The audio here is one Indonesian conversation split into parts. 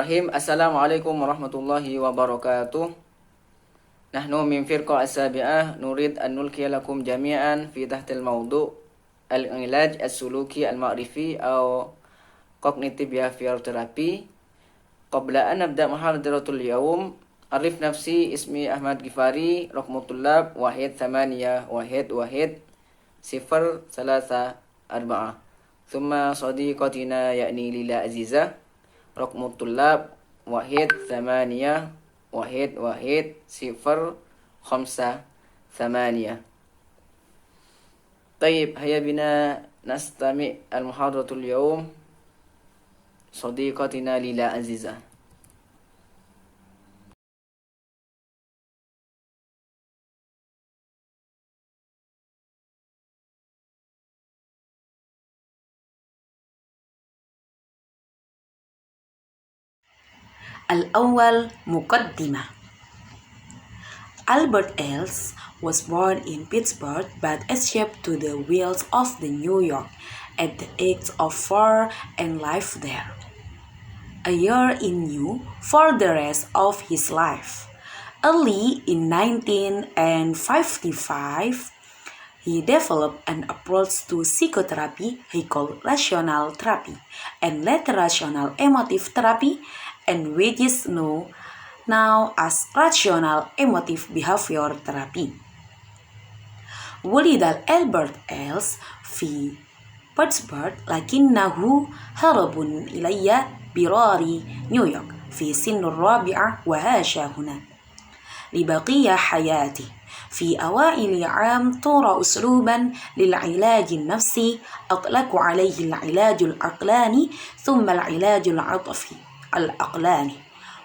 Assalamualaikum warahmatullahi wabarakatuh. Nahnu min firqa as-sabi'ah nurid an nulqiya lakum jami'an fi tahtil mawdu' al-ilaj as-suluki al-ma'rifi aw cognitive behavior therapy. Qabla an nabda muhadaratul yawm, arif nafsi ismi Ahmad Gifari, rahmatullah wahid thamaniya wahid wahid sifar salasa arba'ah. Thumma sadiqatina yakni Lila Azizah, rahmatullah wahid thamaniya wahid wahid sifar khamsa thamaniya. طيب هيا بنا نستمع المحاضرة اليوم صديقتنا ليلى عزيزة. الأول مقدمة. Albert Ellis was born in Pittsburgh but escaped to the wilds of the New York at the age of 4 and lived there a year in New for the rest of his life. Early in 1955, he developed an approach to psychotherapy he called rational therapy and later rational emotive therapy, and which is known now as rational emotive behavior therapy. ولد ألبرت إلس في بيتسبرغ لكنه هرب إلى براري نيويورك في سن الرابعة وعاش هنا لبقية حياته. في أوائل عام طور أسلوبا للعلاج النفسي أطلق عليه العلاج العقلاني ثم العلاج العاطفي العقلاني،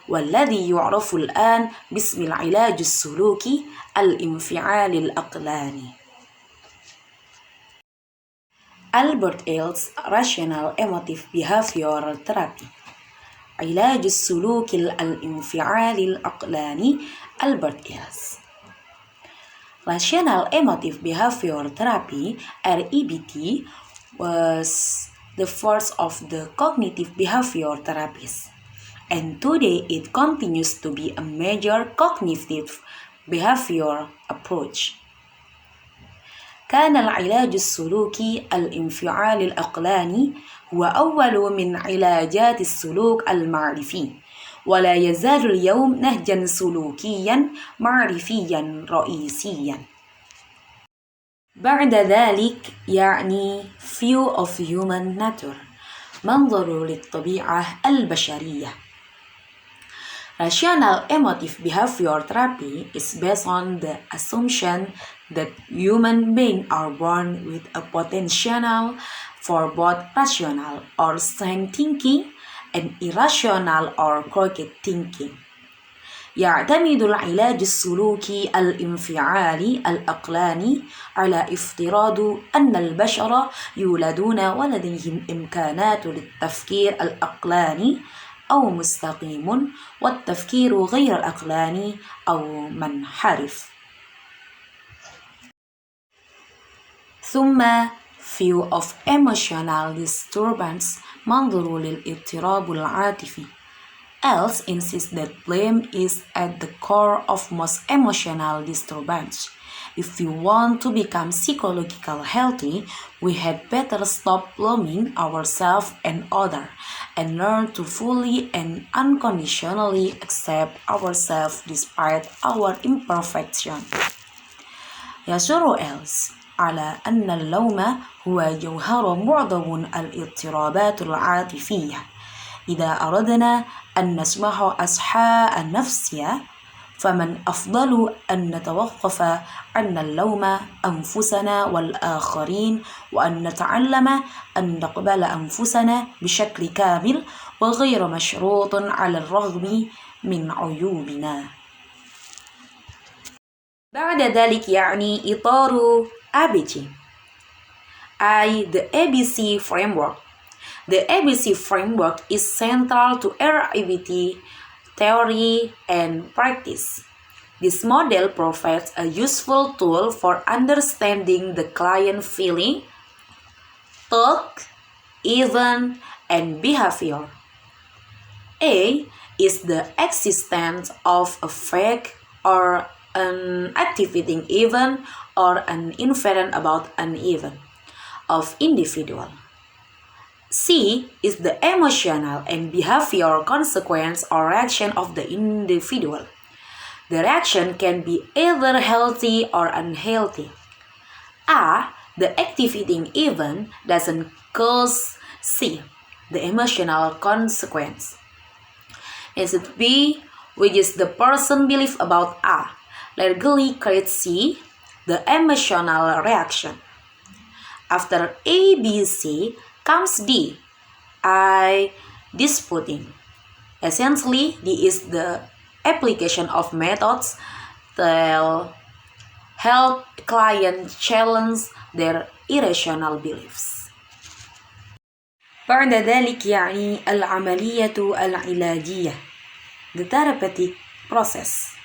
والذي يعرف الآن باسم العلاج السلوكي الانفعالي العقلاني. ألبرت إلس Rational Emotive Behavioral Therapy. علاج السلوك الانفعالي العقلاني ألبرت إلس. Rational Emotive Behavior Therapy (REBT) was the first of the cognitive behavior therapies, and today it continues to be a major cognitive behavior approach. كان العلاج السلوكي الانفعالي العقلاني هو أول من علاجات السلوك المعرفي، ولا يزال اليوم نهجا سلوكيا معرفيا رئيسيا. بعد ذلك يعني view of human nature، منظر للطبيعة البشرية. Rational Emotive Behavior Therapy is based on the assumption that human beings are born with a potential for both rational or sane thinking and irrational or crooked thinking. يعتمد العلاج السلوكي الانفعالي العقلاني على افتراض أن البشر يولدون ولديهم إمكانات للتفكير العقلاني أو مستقيم، والتفكير غير العقلاني أو منحرف. ثم view of emotional disturbance، منظر للاضطراب العاطفي. Ellis insists that blame is at the core of most emotional disturbance. If we want to become psychologically healthy, we had better stop blaming ourselves and others and learn to fully and unconditionally accept ourselves despite our imperfection. يشير إلس على أن اللوم هو جوهر معظم الاضطرابات العاطفية. إذا أردنا أن نسمح أصحاء النفسية، فمن أفضل أن نتوقف عن اللوم أنفسنا والآخرين، وأن نتعلم أن نقبل أنفسنا بشكل كامل وغير مشروط على الرغم من عيوبنا. بعد ذلك يعني إطار ABC. The ABC framework. The ABC framework is central to REBT theory and practice. This model provides a useful tool for understanding the client feeling, thought, event, and behavior. A is the existence of a fact or an activating event or an inference about an event of individual. C is the emotional and behavioral consequence or reaction of the individual. The reaction can be either healthy or unhealthy. A, the activating event doesn't cause C, the emotional consequence. Is it B, which is the person belief about A, largely creates C, the emotional reaction. After A, B, C comes D, I disputing. Essentially, D is the application of methods that help client challenge their irrational beliefs. بعد ذلك يعني العملية العلاجية the therapeutic process.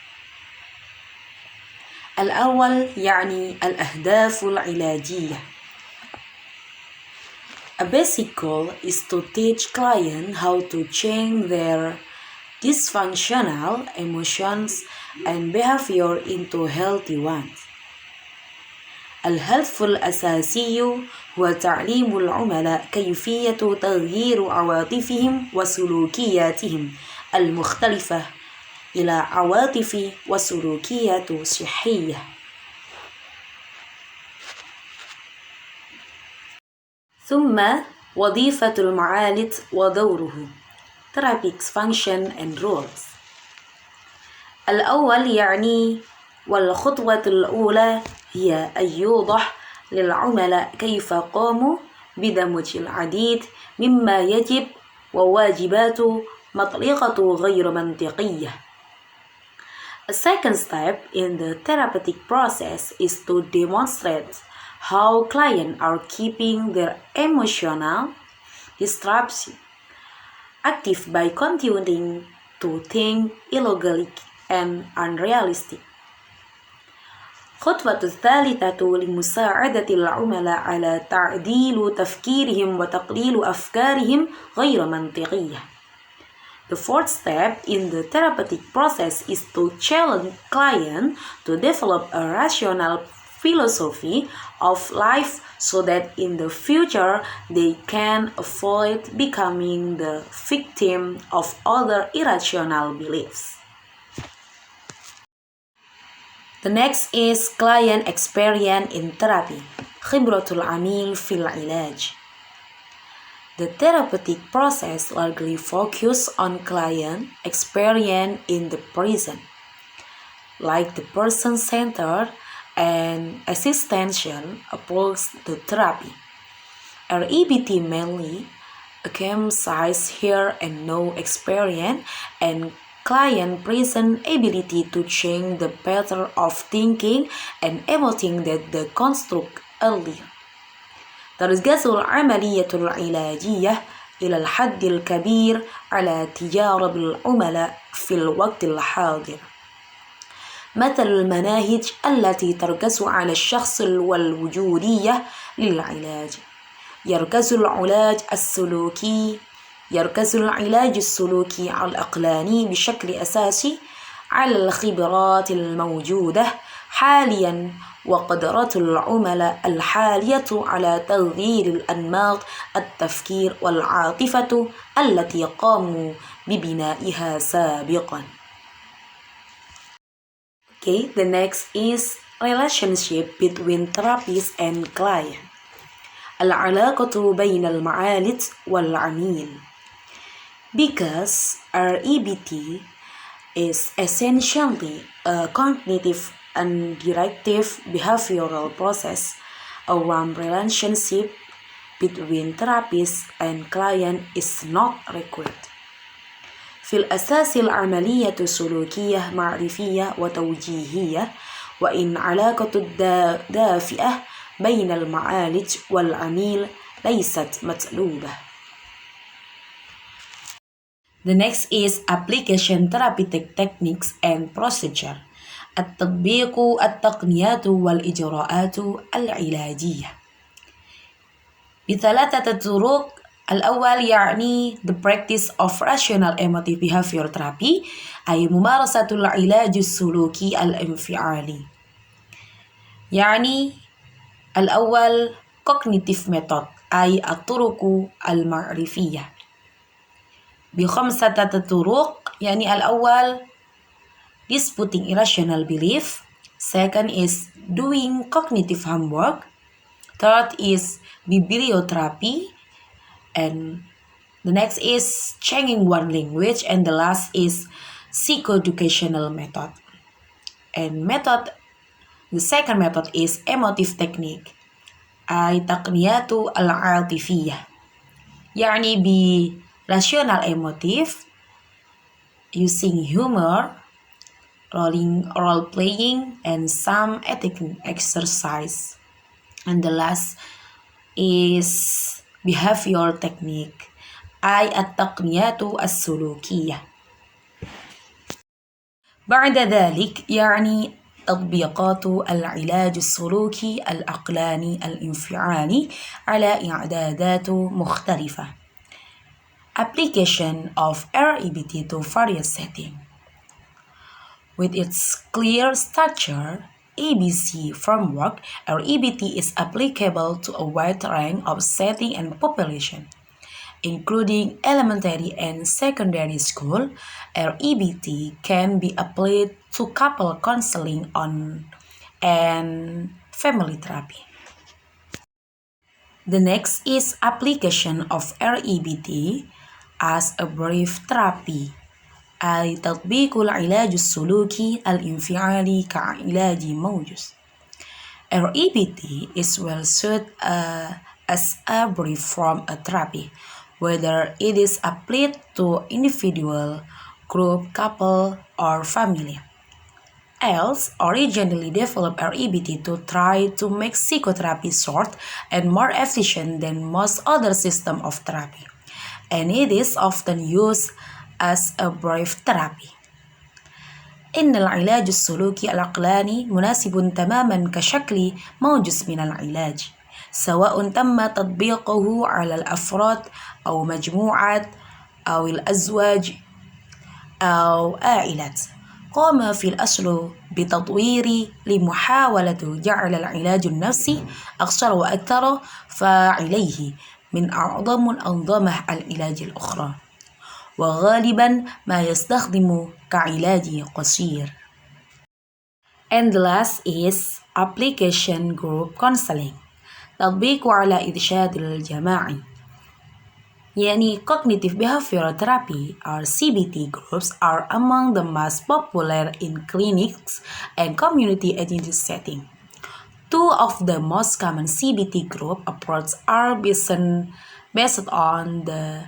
الأول يعني الأهداف العلاجية. A basic goal is to teach clients how to change their dysfunctional emotions and behavior into healthy ones. الهدف الأساسي هو تعليم العملاء كيفية تغيير عواطفهم وسلوكياتهم المختلفة إلى عواطف وسلوكيات صحية. ثم وظيفة المعالج ودوره Therapeutic function and roles. الأول يعني والخطوة الأولى هي أن يوضح للعملاء كيف قاموا بدمج العديد مما يجب وواجبات مطلقة غير منطقية. A second step in the therapeutic process is to demonstrate how clients are keeping their emotional disruption active by continuing to think illogic and unrealistic. الخطوة الثالثة لمساعدة العملاء على تعديل تفكيرهم وتقليل أفكارهم غير منطقية. The fourth step in the therapeutic process is to challenge clients to develop a rational philosophy of life so that in the future they can avoid becoming the victim of other irrational beliefs. The next is client experience in therapy. خبرة العميل في العلاج. The therapeutic process largely focuses on client experience in the present, like the person-centered and existential approach to therapy. REBT mainly emphasizes here and now experience and client present ability to change the pattern of thinking and emoting that they construct earlier. تركز العملية العلاجية إلى الحد الكبير على تجارب العملاء في الوقت الحاضر. مثل المناهج التي تركز على الشخص والوجودية للعلاج. يركز العلاج السلوكي العقلاني بشكل أساسي على الخبرات الموجودة حاليا وقدرات العملاء الحالية على تغيير الأنماط التفكير والعاطفة التي قاموا ببنائها سابقا. Okay, the next is relationship between therapist and client. العلاقة بين المعالج والعميل. Because REBT is essentially a cognitive and directive behavioral process around relationship between therapist and client is not required. في الأساس العملية سلوكية معرفية وتوجيهية وإن علاقة دافئة بين المعالج والعميل ليست مطلوبة. The next is application therapeutic techniques and procedure. التطبيق التقنيات والإجراءات العلاجية. بثلاثة طرق الأول يعني the practice of rational emotive behavior therapy أي ممارسة العلاج السلوكي الانفعالي. يعني الأول cognitive method أي الطرق المعرفية ب5 طرق. يعني الأول disputing irrational belief, second is doing cognitive homework, third is bibliotherapy, and the next is changing one language, and the last is psychoeducational method. And the second method is emotive technique أي تقنيات العاطفية. يعني rational emotive using humor, role playing, and some ethical exercise. And the last is behavior technique أي التقنيات السلوكية. بعد ذلك يعني تطبيقات العلاج السلوكي العقلاني الانفعالي على إعدادات مختلفة. Application of REBT to various settings. With its clear structure, ABC framework, REBT is applicable to a wide range of settings and population, including elementary and secondary school. REBT can be applied to couple counseling and family therapy. The next is application of REBT as a brief therapy أي تطبيق العلاج السلوكي الانفعالي كعلاج موجز. REBT is well suited as a brief form of therapy, whether it is applied to individual, group, couple, or family. IELTS originally developed REBT to try to make psychotherapy short and more efficient than most other systems of therapy, and it is often used as a brief therapy. إن العلاج السلوكي العقلاني مناسب تماما كشكل موجز من العلاج، سواء تم تطبيقه على الأفراد أو مجموعات أو الأزواج أو عائلات. قام في الأصل بتطوير لمحاولة جعل العلاج النفسي أقصر وأكثر فاعليه من أعظم الأنظمة العلاج الأخرى، وغالبا ما يستخدم كعلاج قصير. And the last is application group counseling، تطبيق على إرشاد الجماعي. يعني cognitive behavioral therapy or CBT groups are among the most popular in clinics and community agency setting. Two of the most common CBT group approaches are based on the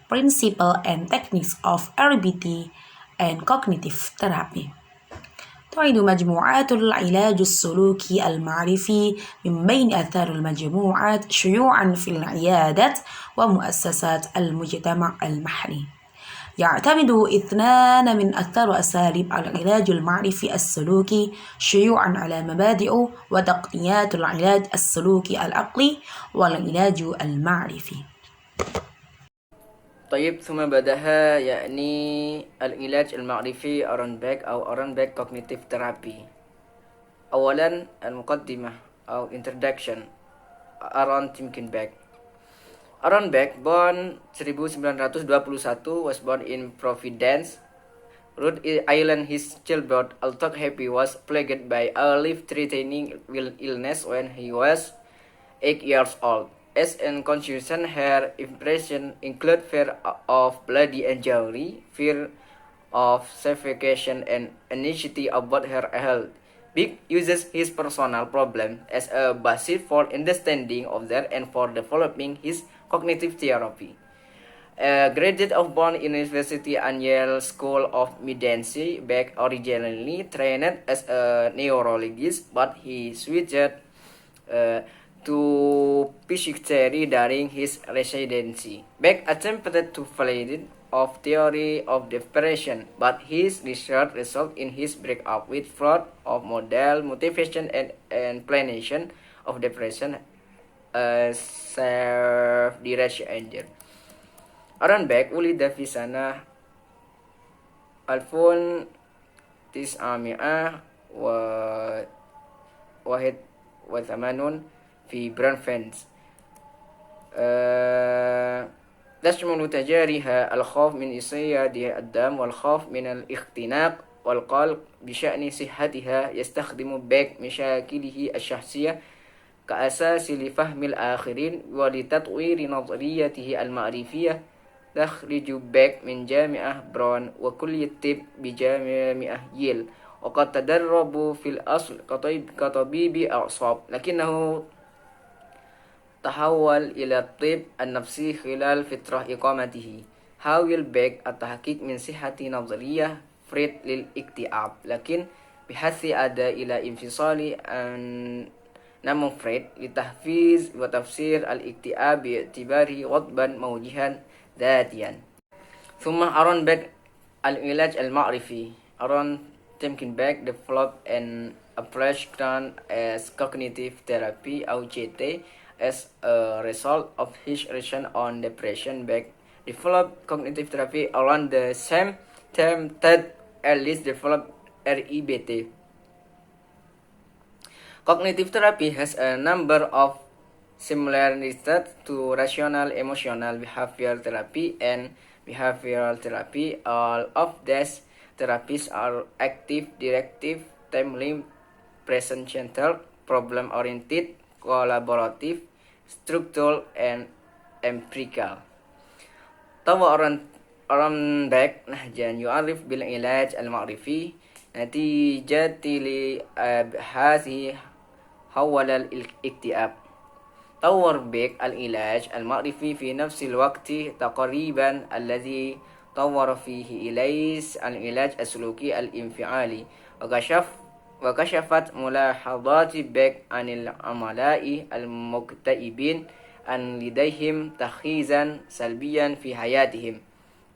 principle and techniques of RBT and cognitive therapy. تعد مجموعات العلاج السلوكي المعرفي من بين أكثر المجموعات شيوعاً في العيادات ومؤسسات المجتمع المحلي. يعتمد 2 من أكثر أساليب العلاج المعرفي السلوكي شيوعاً على مبادئ وتقنيات العلاج السلوكي العقلي والعلاج المعرفي. طيب ثم بعدها يعني العلاج المعرفي أورنبيك أو أورنبيك Cognitive Therapy. أولا المقدمة أو Introduction. Aaron Timkenbeck. Aaron Beck, born 1921, was born in Providence, Rhode Island. His childhood, although happy, was plagued by a life-threatening illness when he was 8 years old. As a consequence, her impressions include fear of bloody injury, fear of suffocation, and anxiety about her health. Beck uses his personal problem as a basis for understanding others and for developing his cognitive therapy. A graduate of Bonn University and Yale School of Medicine, Beck originally trained as a neurologist, but he switched to psychiatry during his residency. Beck attempted to validate of theory of depression, but his research resulted in his breakup with Freud of model motivation and explanation of depression, self-direction anger. أرنباك ولد في سنة 1981 في برانفيلد. تشمل تجاريها الخوف من إصياد الدم والخوف من الاختناق والقلق بشأن صحتها. يستخدم بيك مشاكله الشخصية كأساس لفهم الآخرين ولتطوير نظريته المعرفية. تخرج بيك من جامعة براون وكلية الطب بجامعة ييل، وقد تدرب في الأصل كطبيب أعصاب، لكنه تحول إلى الطب النفسي خلال فترة إقامته. حاول بيك التحقيق من صحة نظرية فريد للاكتئاب، لكن بحث أدى إلى انفصال عن نمو فريد لتحفيز وتفسير الاكتئاب باعتباره غضبا موجها ذاتيا. ثم أرون بيك العلاج المعرفي. أرون بيك developed an approach known as cognitive therapy أو CT as a result of his research on depression. Beck developed cognitive therapy around the same time that Ellis developed REBT. Cognitive therapy has a number of similarities to rational emotional behavioral therapy and behavioral therapy. All of these therapies are active, directive, timely, present-centered, problem-oriented, collaborative, structural, and empirical. طور أرنباك نهجا يعرف بالعلاج المعرفي نتيجة لأبحاثه حول الاكتئاب. طور بيك العلاج المعرفي في نفس الوقت تقريبا الذي طور فيه إليس العلاج السلوكي الانفعالي. وكشفت ملاحظات بيك عن العملاء المكتئبين أن لديهم تركيزا سلبيا في حياتهم.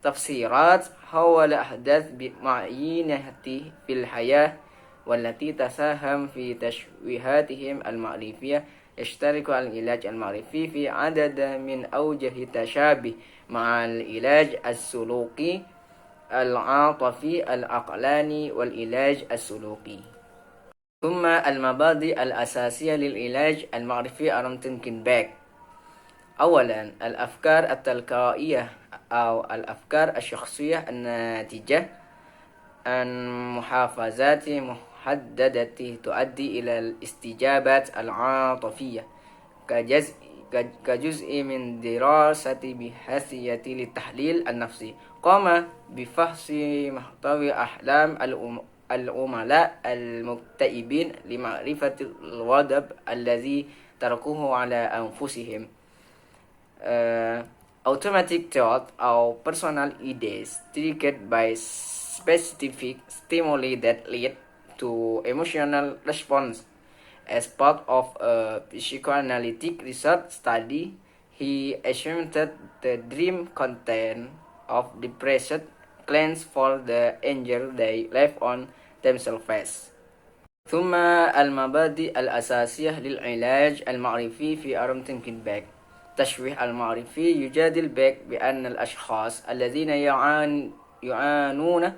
تفسيرات حول أحداث معينة في الحياة والتي تساهم في تشويهاتهم المعرفية. يشترك العلاج المعرفي في عدد من أوجه تشابه مع العلاج السلوكي العاطفي العقلاني والعلاج السلوكي. ثم المبادئ الأساسية للعلاج المعرفي أرون بيك. أولا، الأفكار التلقائية أو الأفكار الشخصية الناتجة عن محافظات محددة تؤدي إلى الاستجابات العاطفية كجزء من دراسة بحثية للتحليل النفسي. قام بفحص محتوى أحلام العملاء المكتئبين لمعرفة الغضب الذي تركوه على أنفسهم. Automatic thought or personal ideas triggered by specific stimuli that lead to emotional response. As part of a psychoanalytic research study, he assumed that the dream content of depressed clients for the anger they left on themselves. ثم المبادئ الأساسية للعلاج المعرفي في أرون بيك. التشويه المعرفي يجادل بيك بأن الأشخاص الذين يعانون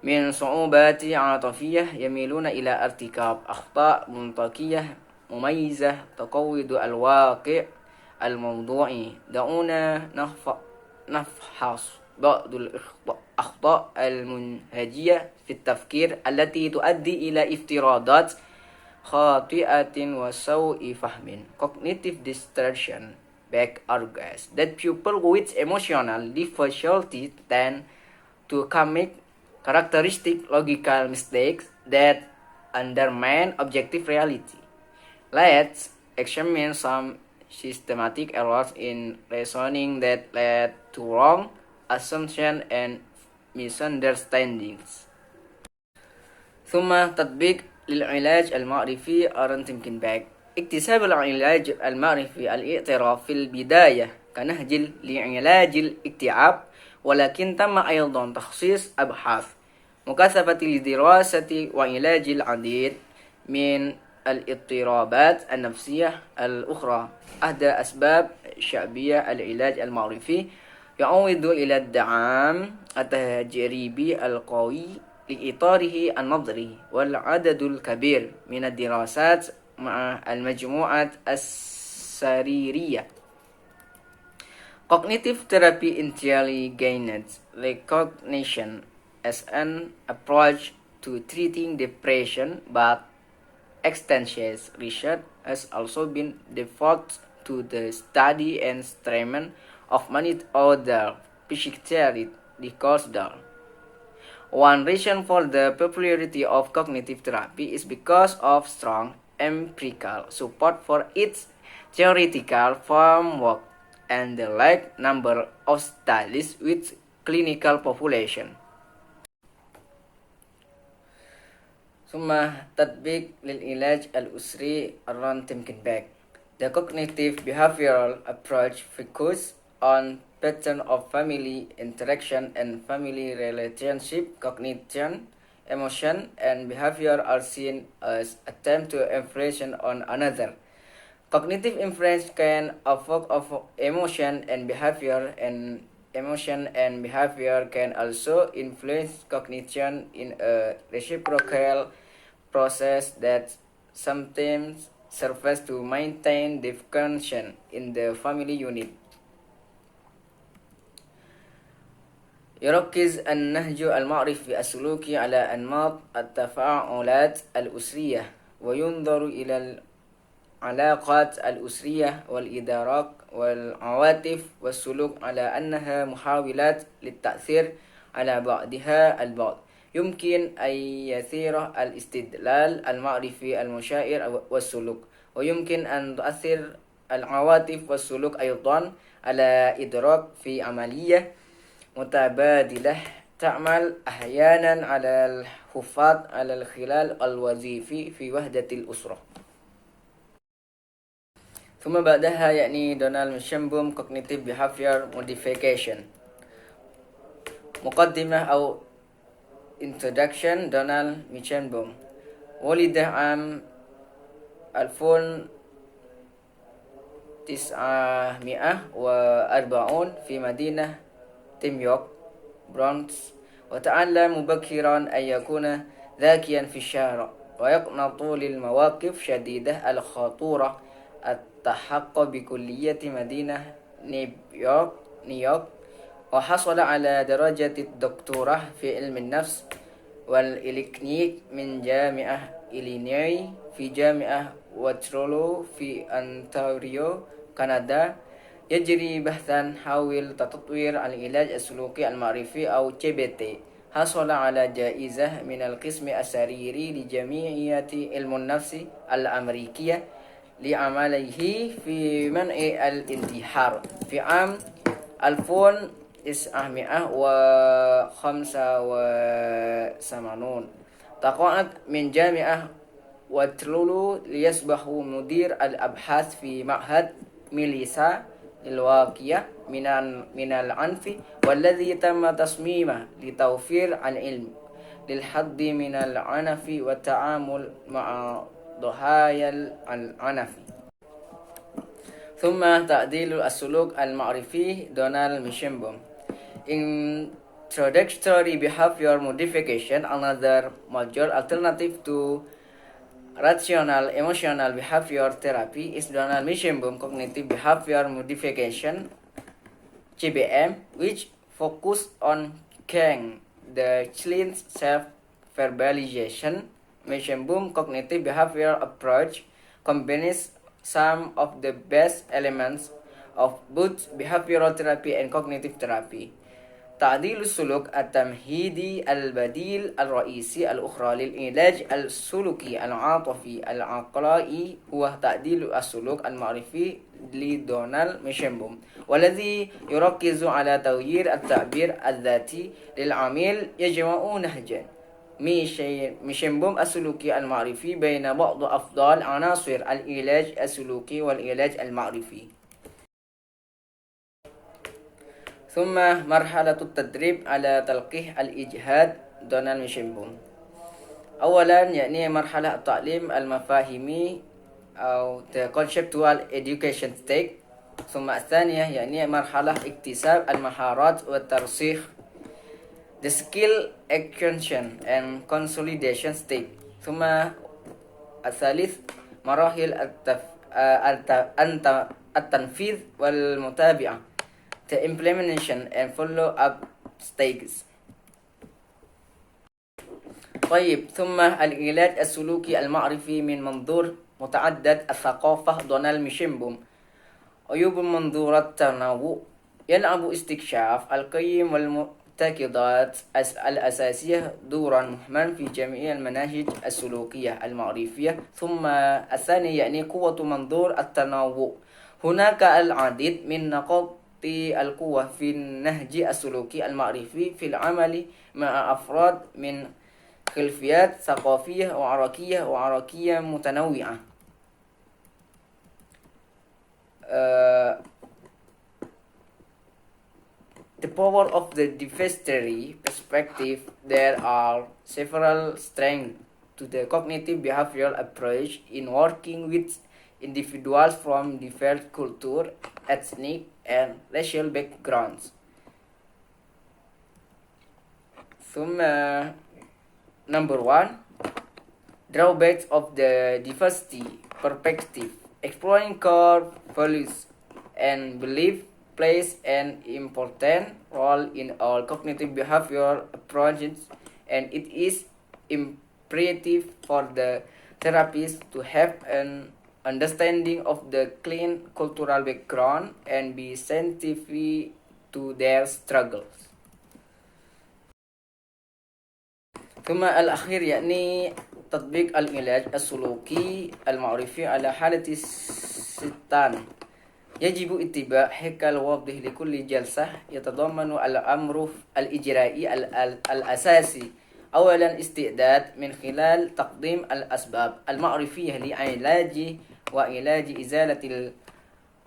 من صعوبات عاطفية يميلون إلى ارتكاب أخطاء منطقية مميزة تقوض الواقع الموضوعي. دعونا نفحص بعض الأخطاء المنهجية في التفكير التي تؤدي إلى افتراضات خاطئة وسوء فهم. Cognitive distortion. Beck argues that people with emotional difficulty tend to commit characteristic logical mistakes that undermine objective reality. Let's examine some systematic errors in reasoning that led to wrong assumptions and misunderstandings. ثم تطبيق للعلاج المعرفي أرون بيك. اكتساب العلاج المعرفي الاعتراف في البداية كنهج لعلاج الاكتئاب، ولكن تم أيضا تخصيص أبحاث مكثفة لدراسة وعلاج العديد من الاضطرابات النفسية الأخرى. أحدى أسباب شعبية العلاج المعرفي يعود إلى الدعم التجريبي القوي لإطاره النظري والعدد الكبير من الدراسات مع المجموعات السريرية. Cognitive therapy entirely gained recognition as an approach to treating depression, but extensive research has also been devoted to the study and treatment of many other psychiatric disorders. One reason for the popularity of cognitive therapy is because of strong empirical support for its theoretical framework and the large number of studies with clinical population. ثم تطبيق للعلاج الأسري around thinking back. The cognitive behavioral approach focuses on pattern of family interaction and family relationship. Cognition, emotion, and behavior are seen as attempt to influence on another. Cognitive influence can affect of emotion and behavior, and emotion and behavior can also influence cognition in a reciprocal process that sometimes serves to maintain the function in the family unit. يركز النهج المعرفي السلوكي على أنماط التفاعلات الأسرية، وينظر إلى العلاقات الأسرية والإدراك والعواطف والسلوك على أنها محاولات للتأثير على بعضها البعض. يمكن أن يثير الاستدلال المعرفي المشاعر والسلوك، ويمكن أن تؤثر العواطف والسلوك أيضا على إدراك في عملية متبادلة تعمل أحيانا على الحفاظ على الخلال الوظيفي في وحدة الأسرة. ثم بعدها دونالد ميشنبوم Cognitive Behavior Modification. مقدمة أو Introduction. دونالد ميشنبوم ولد عام 1940 في مدينة تيميوك برونكس، وتعلم مبكرا أن يكون ذكيا في الشارع ويقنط للمواقف شديدة الخطورة. التحق بكلية مدينة نيويورك، وحصل على درجة الدكتوراه في علم النفس والإلكترونيك من جامعة إلينوي في جامعة واترلو في أنتاريو كندا. يجري بحثا حول تطوير العلاج السلوكي المعرفي أو CBT. حصل على جائزة من القسم السريري لجمعية علم النفس الأمريكية لعمله في منع الانتحار في عام 1985. تقاعد من جامعة واترلو ليصبح مدير الأبحاث في معهد ميليسا الواقية من العنف، والذي تم تصميمه لتوفير العلم للحد من العنف والتعامل مع ضحايا العنف. ثم تعديل السلوك المعرفي. دونالد ميشنبوم Introductory Behavior Modification. Another major alternative to rational emotional behavior therapy is Donald Meisenboom Cognitive Behavior Modification (CBM), which focus on King the child's self-verbalization. Meisenboom Cognitive Behavior approach combines some of the best elements of both behavioral therapy and cognitive therapy. تعديل السلوك التمهيدي البديل الرئيسي الأخرى للعلاج السلوكي العاطفي العقلائي هو تعديل السلوك المعرفي لدونالد ميشنبوم، والذي يركز على تغيير التعبير الذاتي للعميل. يجمع نهج ميشنبوم السلوكي المعرفي بين بعض أفضل عناصر العلاج السلوكي والعلاج المعرفي. ثم مرحلة التدريب على تلقيح الإجهاد. دونالد ميشنبوم أولا مرحلة التعليم المفاهيمي أو the conceptual education stage. ثم الثانية يعني مرحلة اكتساب المهارات والترسيخ the skill acquisition and consolidation stage. ثم الثالث مراحل التنفيذ والمتابعة the implementation and follow up stages. طيب ثم العلاج السلوكي المعرفي من منظور متعدد الثقافة دونالد ميشيمبوم. عيوب منظور التنوع يلعب استكشاف القيم والمعتقدات الأساسية دورا مهما في جميع المناهج السلوكية المعرفية. ثم الثاني يعني قوة منظور التنوع. هناك العديد من نقاط القوة في النهج السلوكي المعرفي في العمل مع أفراد من خلفيات ثقافية وعرقية متنوعة. The power of the diversity perspective. There are several strengths to the cognitive behavioral approach in working with individuals from diverse culture, ethnic, and racial backgrounds. ثم number 1, drawbacks of the diversity perspective. Exploring core values and belief plays an important role in all cognitive behavioral approaches, and it is imperative for the therapist to have an understanding of the client's cultural background and be sensitive to their struggles. ثم الأخير يعني تطبيق العلاج السلوكي المعرفي على حالة الستان. يجب اتباع هيكل واضح لكل جلسة يتضمن الأمر الإجرائي الأساسي. أولا استعداد من خلال تقديم الأسباب المعرفية لعلاج وعلاج إزالة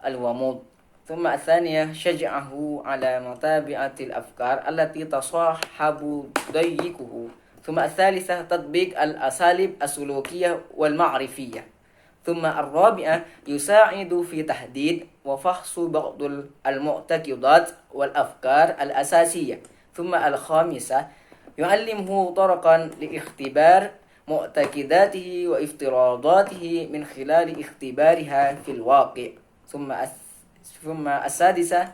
الوموض. ثم الثانية شجعه على متابعة الأفكار التي تصاحب ضيقه. ثم الثالثة تطبيق الأساليب السلوكية والمعرفية. ثم الرابعة يساعد في تحديد وفحص بعض المعتقدات والأفكار الأساسية. ثم الخامسة يعلمه طرقا لاختبار معتقداته وافتراضاته من خلال اختبارها في الواقع. ثم السادسة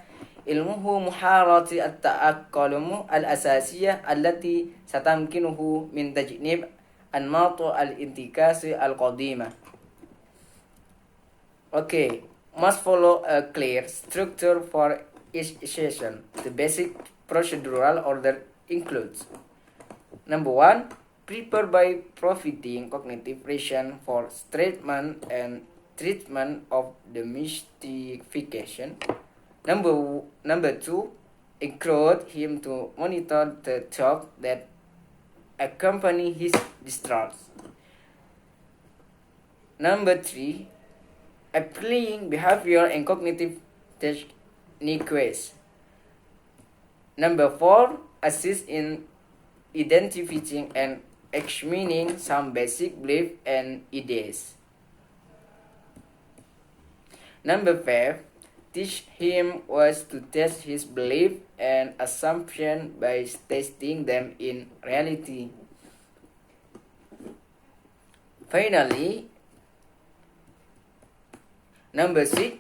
علمه مهارات التأقلم الأساسية التي ستمكنه من تجنب أنماط الانتكاس القديمة. Okay, must follow a clear structure for each session. The basic procedural order includes: number 1, prepare by providing cognitive reason for treatment and treatment of the mystification. Number 2, encourage him to monitor the thoughts that accompany his distrust. Number 3, applying behavioral and cognitive techniques. Number 4, assist in identifying and examining some basic beliefs and ideas. Number 5, teach him ways to test his belief and assumption by testing them in reality. Finally, number 6,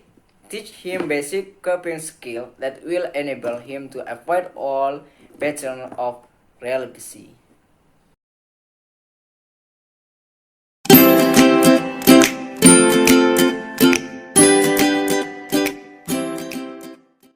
teach him basic coping skills that will enable him to avoid all patterns of relicity.